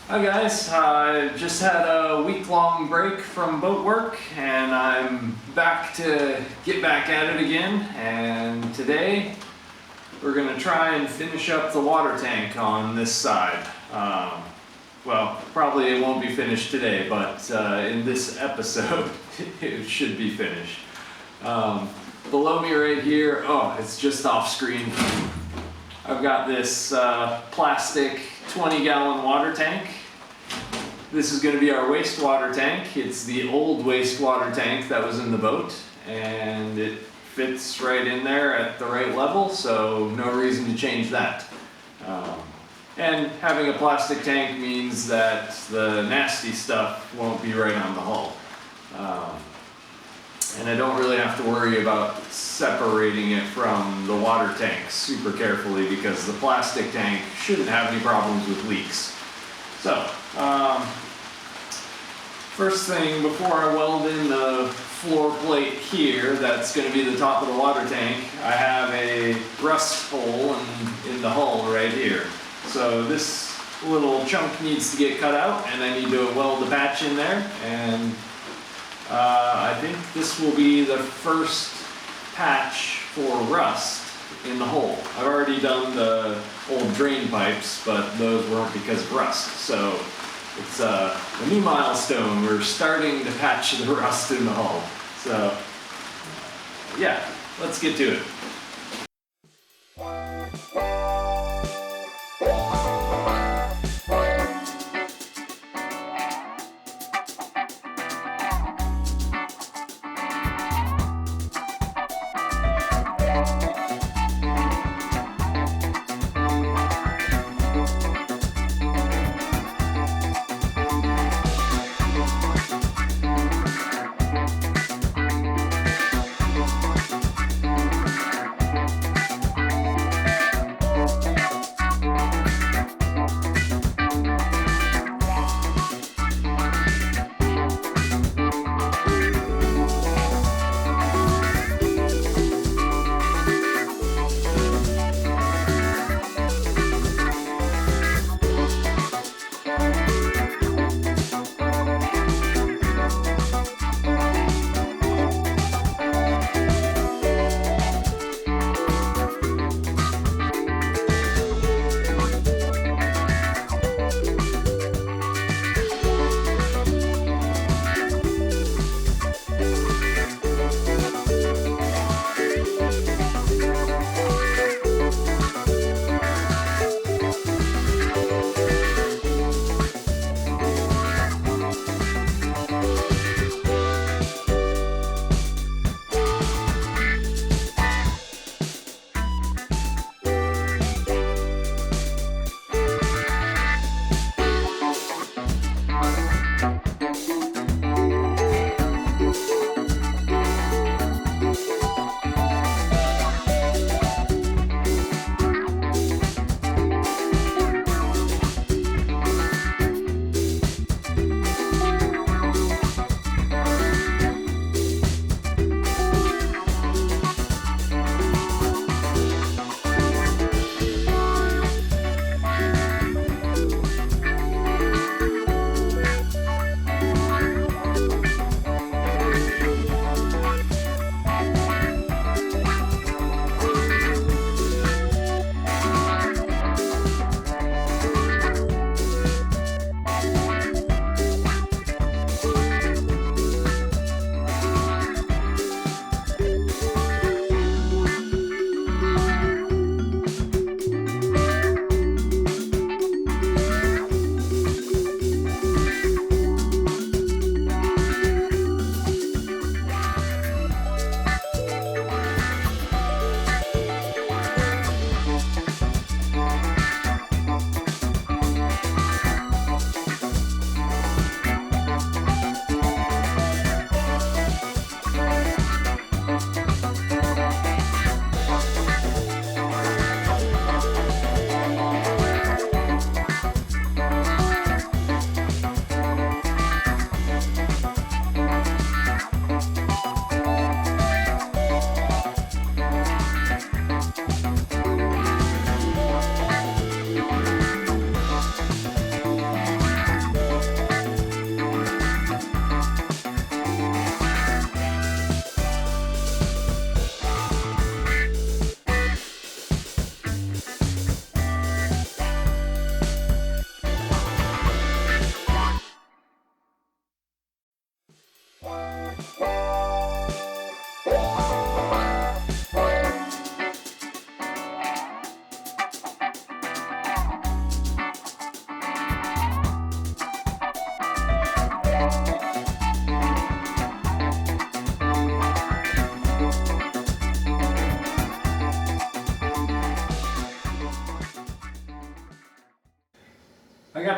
Hi guys, I just had a week-long break from boat work and I'm back to get back at it again, and today we're going to try and finish up the water tank on this side. Well, probably it won't be finished today, but in this episode it should be finished. Below me right here, oh, it's just off screen. I've got this plastic 20-gallon water tank. This is going to be our wastewater tank. It's the old wastewater tank that was in the boat, and it fits right in there at the right level, so no reason to change that. And having a plastic tank means that the nasty stuff won't be right on the hull. And I don't really have to worry about separating it from the water tank super carefully because the plastic tank shouldn't have any problems with leaks. So, first thing, before I weld in the floor plate here, that's going to be the top of the water tank, I have a rust hole in the hull right here. So this little chunk needs to get cut out, and I need to weld a patch in there, and I think this will be the first patch for rust in the hole. I've already done the old drain pipes, but those weren't because of rust. So it's a new milestone. We're starting to patch the rust in the hull. So yeah, let's get to it.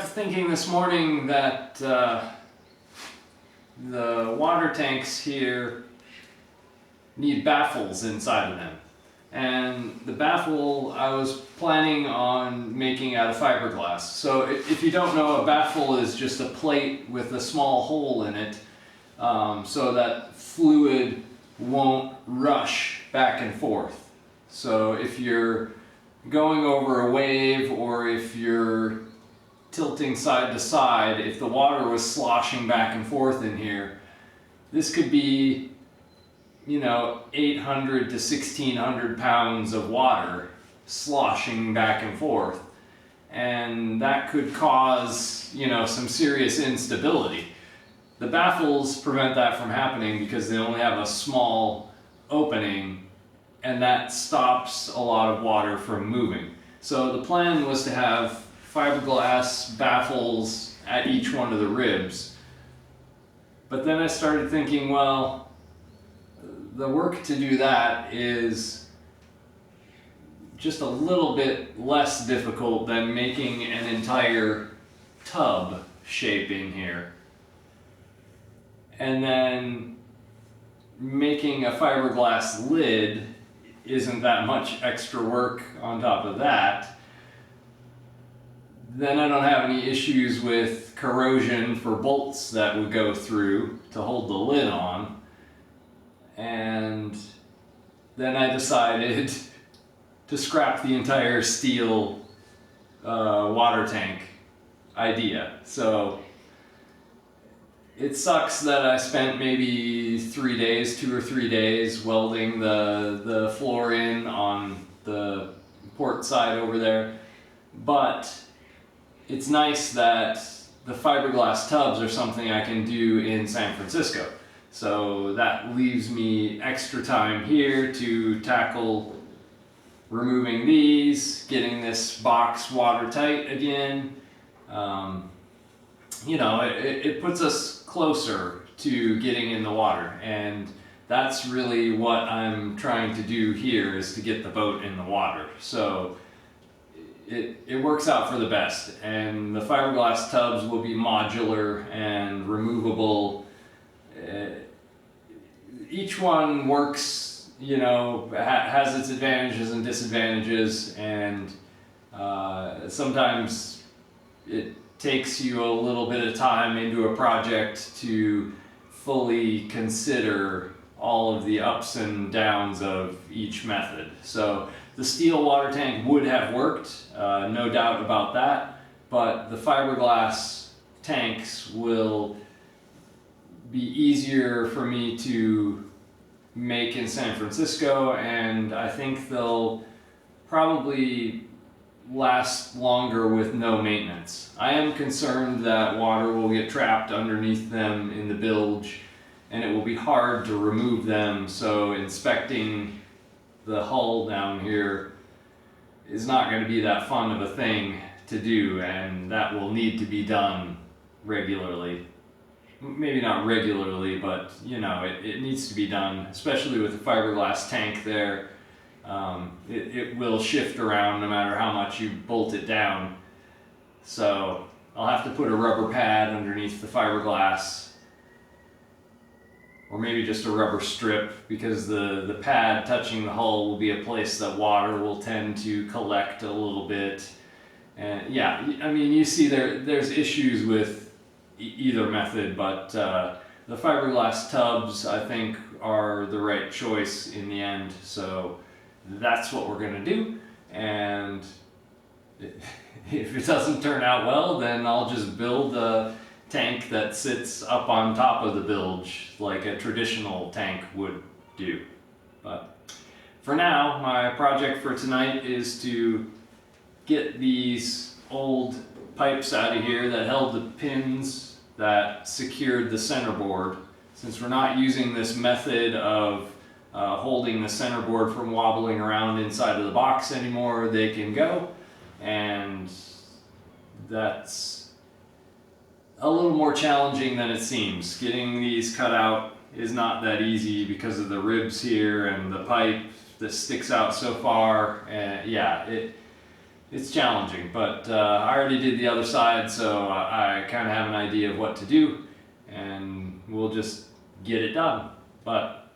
to thinking this morning that the water tanks here need baffles inside of them. And the baffle I was planning on making out of fiberglass. So if you don't know, a baffle is just a plate with a small hole in it, so that fluid won't rush back and forth. So if you're going over a wave, or if you're tilting side to side, if the water was sloshing back and forth in here, this could be, 800 to 1600 pounds of water sloshing back and forth. And that could cause, some serious instability. The baffles prevent that from happening because they only have a small opening, and that stops a lot of water from moving. So the plan was to have fiberglass baffles at each one of the ribs. But then I started thinking, well, the work to do that is just a little bit less difficult than making an entire tub shape in here. And then making a fiberglass lid isn't that much extra work on top of that. Then I don't have any issues with corrosion for bolts that would go through to hold the lid on. And then I decided to scrap the entire steel water tank idea. So it sucks that I spent maybe 3 days, 2 or 3 days welding the floor in on the port side over there. But it's nice that the fiberglass tubs are something I can do in San Francisco. So that leaves me extra time here to tackle removing these, getting this box watertight again. It puts us closer to getting in the water, and that's really what I'm trying to do here, is to get the boat in the water. So it works out for the best, and the fiberglass tubs will be modular and removable. Each one works, has its advantages and disadvantages, and sometimes it takes you a little bit of time into a project to fully consider all of the ups and downs of each method. So the steel water tank would have worked, no doubt about that, but the fiberglass tanks will be easier for me to make in San Francisco, and I think they'll probably last longer with no maintenance. I am concerned that water will get trapped underneath them in the bilge, and it will be hard to remove them, so inspecting the hull down here is not going to be that fun of a thing to do, and that will need to be done regularly. Maybe not regularly, but it needs to be done, especially with the fiberglass tank there. It will shift around no matter how much you bolt it down. So I'll have to put a rubber pad underneath the fiberglass, or maybe just a rubber strip, because the pad touching the hull will be a place that water will tend to collect a little bit. And yeah, you see there's issues with either method, but the fiberglass tubs, I think, are the right choice in the end. So that's what we're going to do, and if it doesn't turn out well, then I'll just build a tank that sits up on top of the bilge like a traditional tank would do. But for now, my project for tonight is to get these old pipes out of here that held the pins that secured the centerboard. Since we're not using this method of holding the centerboard from wobbling around inside of the box anymore, they can go, and that's a little more challenging than it seems. Getting these cut out is not that easy because of the ribs here and the pipe that sticks out so far. it's challenging, but I already did the other side, so I kind of have an idea of what to do, and we'll just get it done. But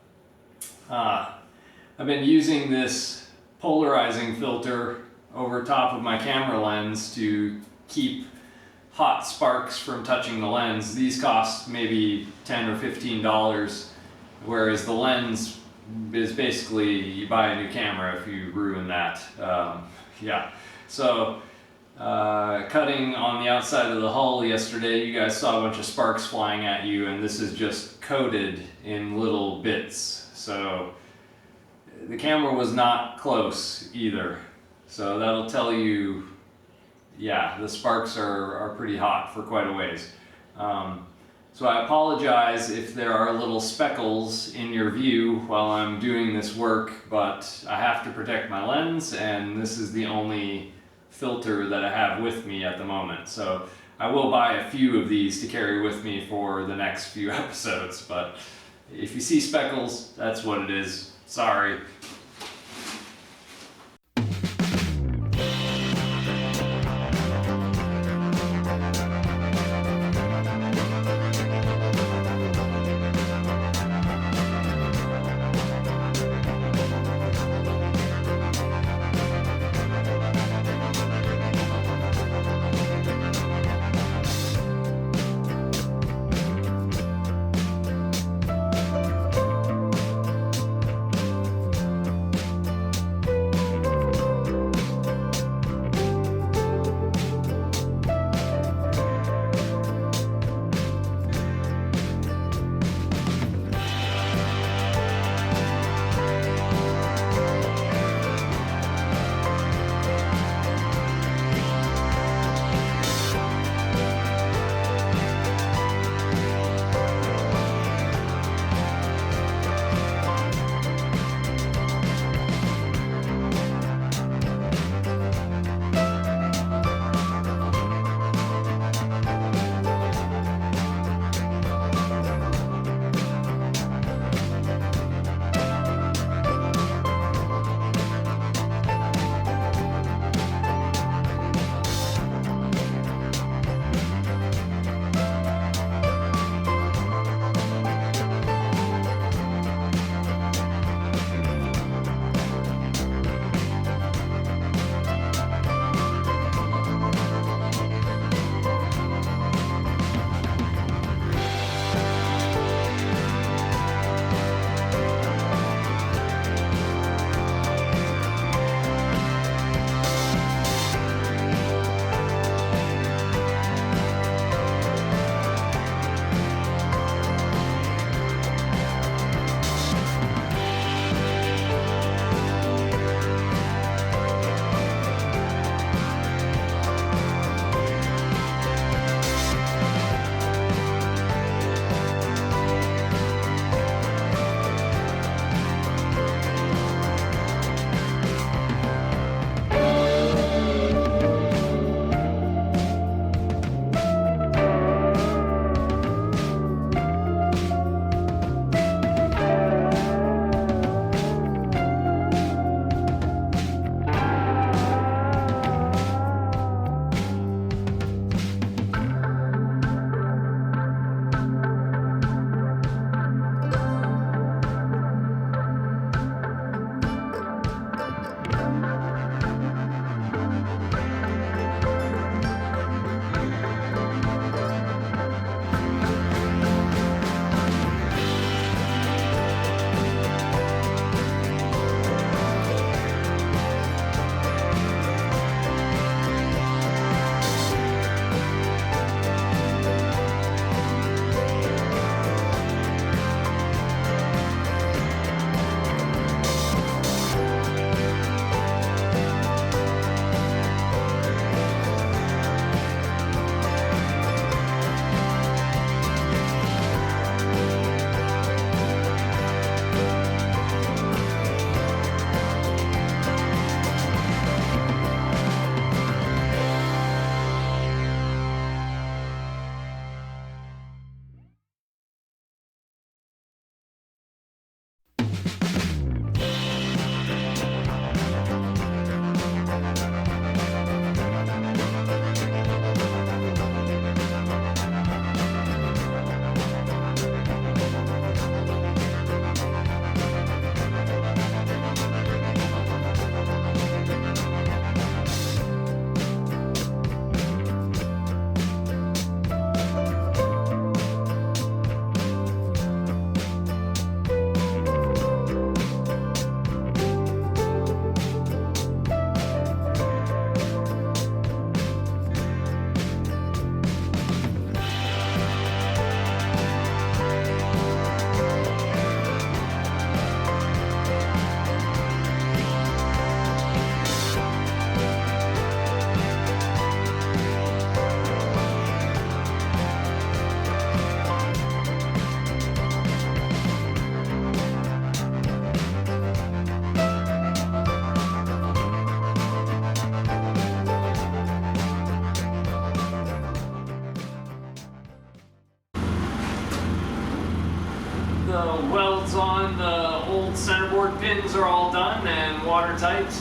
I've been using this polarizing filter over top of my camera lens to keep hot sparks from touching the lens. These cost maybe $10 or $15, whereas the lens is basically you buy a new camera if you ruin that. Yeah. So cutting on the outside of the hull yesterday, you guys saw a bunch of sparks flying at you, and this is just coated in little bits. So the camera was not close either. So that'll tell you, yeah, the sparks are pretty hot for quite a ways. So I apologize if there are little speckles in your view while I'm doing this work, but I have to protect my lens, and this is the only filter that I have with me at the moment. So I will buy a few of these to carry with me for the next few episodes, but if you see speckles, that's what it is. Sorry. The welds on the old centerboard pins are all done and watertight.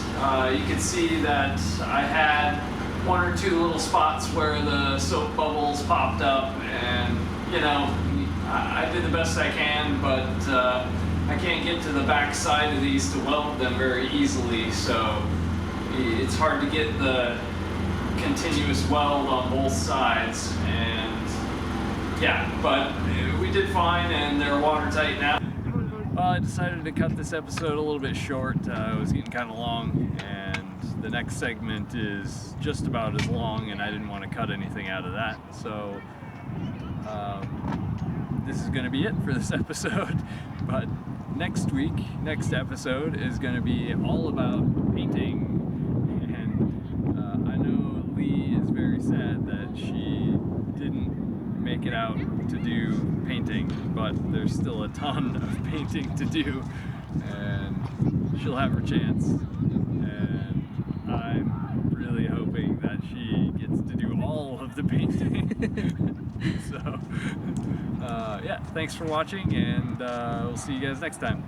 You can see that I had one or two little spots where the soap bubbles popped up, and you know, I did the best I can, but I can't get to the back side of these to weld them very easily, so it's hard to get the continuous weld on both sides. And yeah, but we did fine, and they're watertight now. Well, I decided to cut this episode a little bit short. It was getting kind of long, and the next segment is just about as long, and I didn't want to cut anything out of that. So this is going to be it for this episode. But next episode is going to be all about painting. And I know Lee is very sad that she didn't make it out to do painting, but there's still a ton of painting to do, and she'll have her chance, and I'm really hoping that she gets to do all of the painting. So yeah, thanks for watching, and we'll see you guys next time.